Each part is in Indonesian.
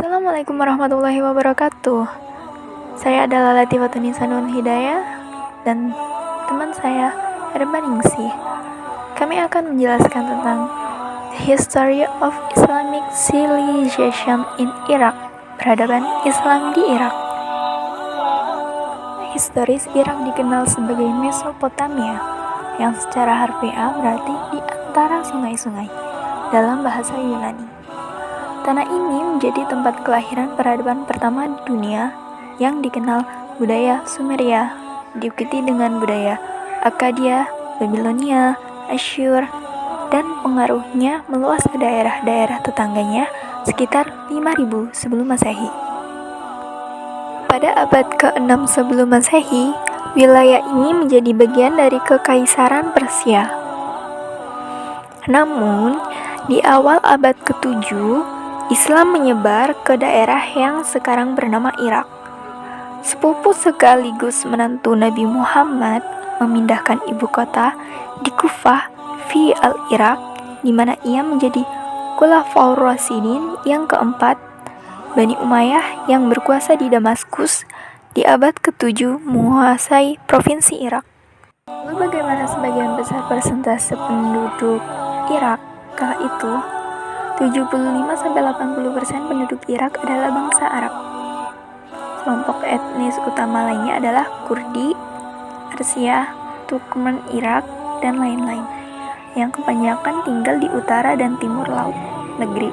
Assalamualaikum warahmatullahi wabarakatuh. Saya adalah Latifatun Insanul Hidayah dan teman saya Herbaningsih. Kami akan menjelaskan tentang the history of Islamic civilization in Iraq, peradaban Islam di Irak. Historis Irak dikenal sebagai Mesopotamia, yang secara harfiah berarti di antara sungai-sungai dalam bahasa Yunani. Tanah ini menjadi tempat kelahiran peradaban pertama di dunia yang dikenal budaya Sumeria, diikuti dengan budaya Akkadia, Babilonia, Asyur, dan pengaruhnya meluas ke daerah-daerah tetangganya sekitar 5000 sebelum Masehi. Pada abad ke-6 sebelum Masehi, wilayah ini menjadi bagian dari Kekaisaran Persia. Namun, di awal abad ke-7, Islam menyebar ke daerah yang sekarang bernama Irak. Sepupu sekaligus menantu Nabi Muhammad memindahkan ibu kota di Kufah fi al-Irak, di mana ia menjadi Khulafaur Rasyidin yang keempat. Bani Umayyah yang berkuasa di Damaskus di abad ke-7 menguasai provinsi Irak. Lalu bagaimana sebagian besar persentase penduduk Irak kala itu? 75-80% penduduk Irak adalah bangsa Arab. Kelompok etnis utama lainnya adalah Kurdi, Persia, Turkmen Irak, dan lain-lain, yang kebanyakan tinggal di utara dan timur laut negeri.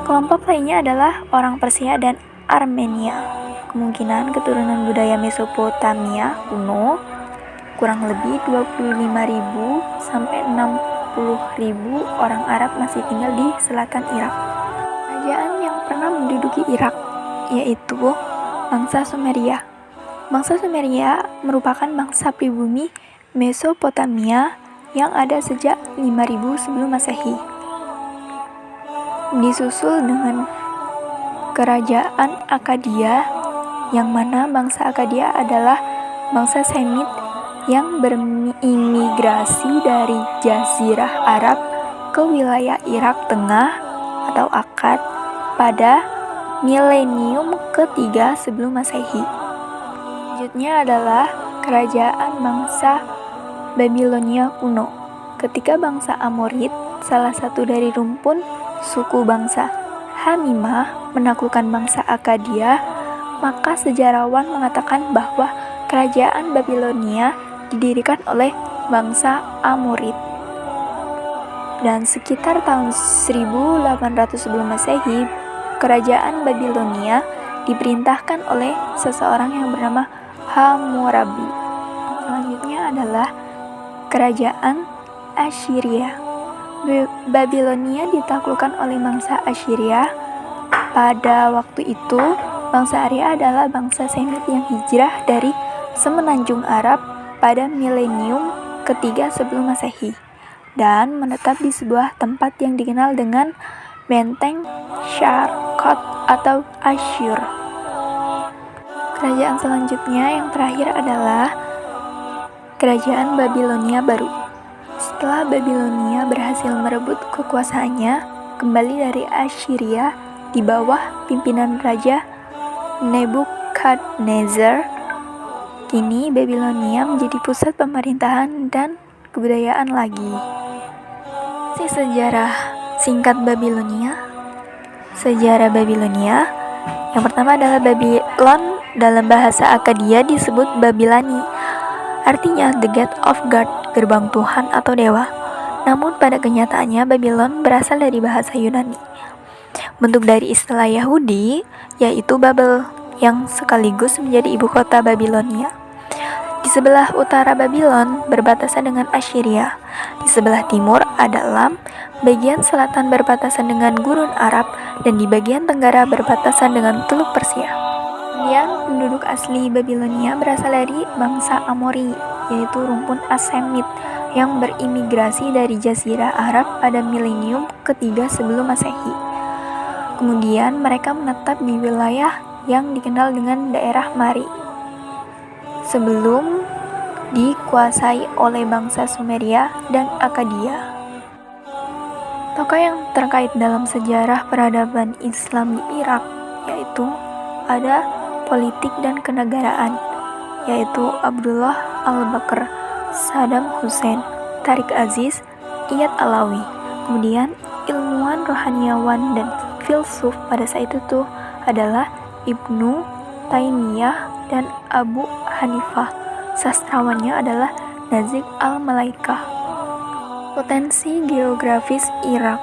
Kelompok lainnya adalah orang Persia dan Armenia. Kemungkinan keturunan budaya Mesopotamia kuno, kurang lebih 25.000 sampai 60.000 orang Arab masih tinggal di selatan Irak. Kerajaan yang pernah menduduki Irak yaitu bangsa Sumeria. Bangsa Sumeria merupakan bangsa pribumi Mesopotamia yang ada sejak 5000 sebelum Masehi. Disusul dengan kerajaan Akkadia, yang mana bangsa Akkadia adalah bangsa Semit yang berimigrasi dari Jazirah Arab ke wilayah Irak Tengah atau Akkad pada milenium ketiga sebelum Masehi. Selanjutnya adalah kerajaan bangsa Babilonia kuno. Ketika bangsa Amorid, salah satu dari rumpun suku bangsa Hamimah, menaklukkan bangsa Akkadia, maka sejarawan mengatakan bahwa kerajaan Babilonia didirikan oleh bangsa Amorid. Dan sekitar tahun 1800 sebelum Masehi, kerajaan Babilonia diperintahkan oleh seseorang yang bernama Hammurabi. Selanjutnya adalah kerajaan Assyria. Babilonia ditaklukkan oleh bangsa Assyria. Pada waktu itu, bangsa Arya adalah bangsa Semit yang hijrah dari semenanjung Arab pada milenium ketiga sebelum Masehi dan menetap di sebuah tempat yang dikenal dengan Benteng Sharqat atau Asyur. Kerajaan selanjutnya yang terakhir adalah kerajaan Babilonia baru. Setelah Babilonia berhasil merebut kekuasaannya kembali dari Assyria di bawah pimpinan Raja Nebukadnezar, kini Babilonia menjadi pusat pemerintahan dan kebudayaan lagi. Sejarah singkat Babilonia. Sejarah Babilonia yang pertama adalah Babylon, dalam bahasa Akkadia disebut Babilani, artinya the gate of God, gerbang Tuhan atau dewa. Namun pada kenyataannya Babylon berasal dari bahasa Yunani. Bentuk dari istilah Yahudi yaitu Babel, yang sekaligus menjadi ibu kota Babilonia. Di sebelah utara Babylon berbatasan dengan Assyria. Di sebelah timur ada Elam, bagian selatan berbatasan dengan Gurun Arab, dan di bagian tenggara berbatasan dengan Teluk Persia. Kemudian penduduk asli Babilonia berasal dari bangsa Amori, yaitu rumpun Asemit yang berimigrasi dari Jazirah Arab pada milenium ketiga sebelum Masehi. Kemudian mereka menetap di wilayah yang dikenal dengan daerah Mari sebelum dikuasai oleh bangsa Sumeria dan Akkadia. Tokoh yang terkait dalam sejarah peradaban Islam di Irak yaitu ada politik dan kenegaraan, yaitu Abdullah al-Bakr, Saddam Hussein, Tariq Aziz, Iyad Alawi. Kemudian ilmuwan rohaniawan dan filsuf pada saat itu adalah Ibnu Taimiyah dan Abu Hanifah. Sastrawannya adalah Nazik al-Malaikah. Potensi geografis Irak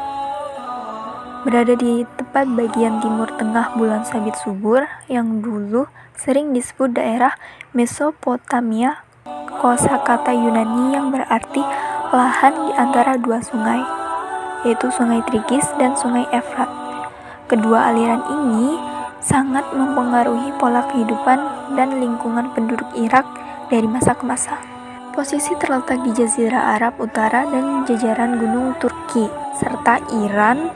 berada di tepat bagian timur tengah Bulan Sabit subur yang dulu sering disebut daerah Mesopotamia, kosakata Yunani yang berarti lahan di antara dua sungai, yaitu Sungai Tigris dan Sungai Efrat. Kedua aliran ini sangat mempengaruhi pola kehidupan dan lingkungan penduduk Irak dari masa ke masa. Posisi terletak di Jazirah Arab Utara dan jajaran gunung Turki, serta Iran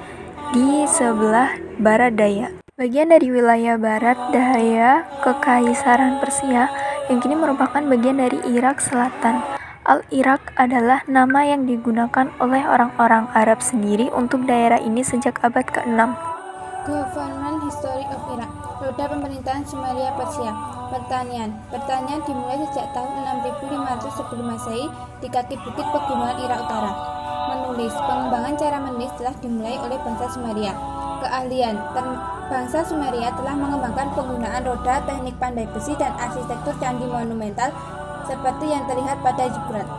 di sebelah barat daya. Bagian dari wilayah barat daya Kekaisaran Persia yang kini merupakan bagian dari Irak Selatan. Al-Irak adalah nama yang digunakan oleh orang-orang Arab sendiri untuk daerah ini sejak abad ke-6. Government History of Iraq. Roda pemerintahan Sumeria Persia. Pertanian dimulai sejak tahun 6500 sebelum Masehi di kaki bukit pegunungan Irak Utara. Menulis. Pengembangan cara menulis telah dimulai oleh bangsa Sumeria. Keahlian. Bangsa Sumeria telah mengembangkan penggunaan roda, teknik pandai besi, dan arsitektur candi monumental seperti yang terlihat pada Ziggurat.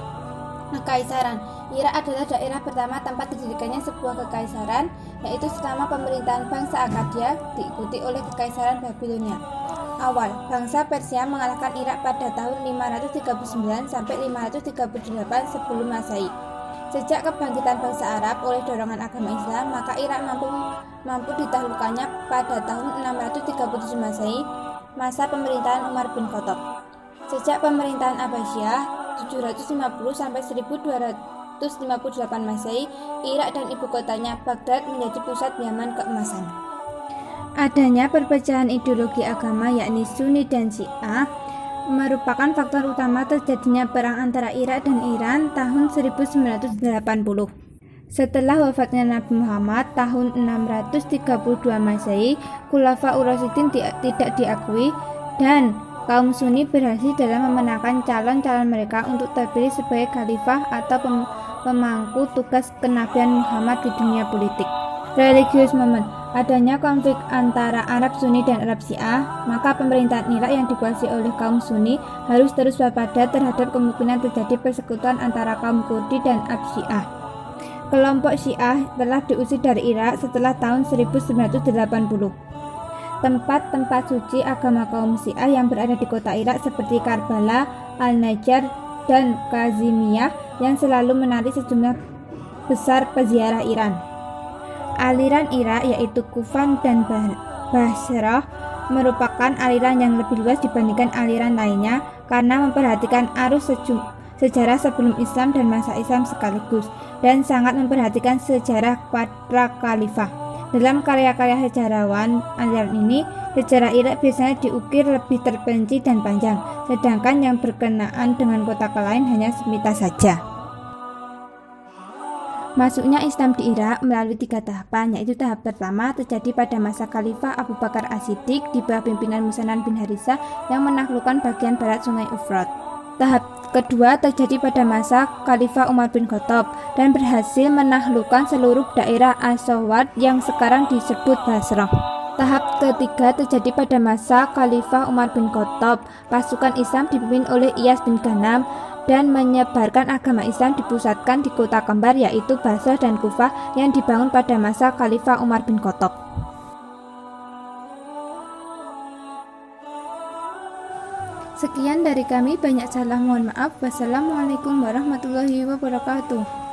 Kekaisaran. Irak adalah daerah pertama tempat didirikannya sebuah kekaisaran, yaitu selama pemerintahan bangsa Akkadia, diikuti oleh Kekaisaran Babilonia. Awal, bangsa Persia mengalahkan Irak pada tahun 539 sampai 538 sebelum Masehi. Sejak kebangkitan bangsa Arab oleh dorongan agama Islam, maka Irak mampu ditaklukkannya pada tahun 637 Masehi, masa pemerintahan Umar bin Khattab. Sejak pemerintahan Abbasiyah 750 sampai 1258 Masehi, Irak dan ibu kotanya Baghdad menjadi pusat zaman keemasan. Adanya perpecahan ideologi agama yakni Sunni dan Syiah merupakan faktor utama terjadinya perang antara Irak dan Iran tahun 1980. Setelah wafatnya Nabi Muhammad tahun 632 Masehi, Khulafaur Rasyidin tidak diakui dan kaum Sunni berhasil dalam memenangkan calon-calon mereka untuk terpilih sebagai khalifah atau pemangku tugas kenabian Muhammad di dunia politik. Religious moment. Adanya konflik antara Arab Sunni dan Arab Syiah, maka pemerintahan Irak yang dikuasai oleh kaum Sunni harus terus waspada terhadap kemungkinan terjadi persekutuan antara kaum Kurdi dan Syiah. Kelompok Syiah telah diusir dari Irak setelah tahun 1980. Tempat-tempat suci agama kaum Syiah yang berada di kota Irak seperti Karbala, Al-Najjar, dan Kazimiyah yang selalu menarik sejumlah besar peziarah Iran. Aliran Irak yaitu Kufan dan Basrah merupakan aliran yang lebih luas dibandingkan aliran lainnya karena memperhatikan arus sejarah sebelum Islam dan masa Islam sekaligus, dan sangat memperhatikan sejarah para khalifah. Dalam karya-karya sejarawan aliran ini, sejarah Irak biasanya diukir lebih terperinci dan panjang, sedangkan yang berkenaan dengan kota lain hanya sepintas saja. Masuknya Islam di Irak melalui 3 tahapan, yaitu tahap pertama terjadi pada masa Khalifah Abu Bakar As-Siddiq di bawah pimpinan Musanan bin Harithah yang menaklukkan bagian barat Sungai Efrat. Tahap kedua terjadi pada masa Khalifah Umar bin Khattab dan berhasil menaklukkan seluruh daerah As-Sawad yang sekarang disebut Basrah. Tahap ketiga terjadi pada masa Khalifah Umar bin Khattab. Pasukan Islam dipimpin oleh Iyas bin Ghanam dan menyebarkan agama Islam dipusatkan di kota kembar yaitu Basrah dan Kufah yang dibangun pada masa Khalifah Umar bin Khattab. Sekian dari kami, banyak salah mohon maaf. Wassalamualaikum warahmatullahi wabarakatuh.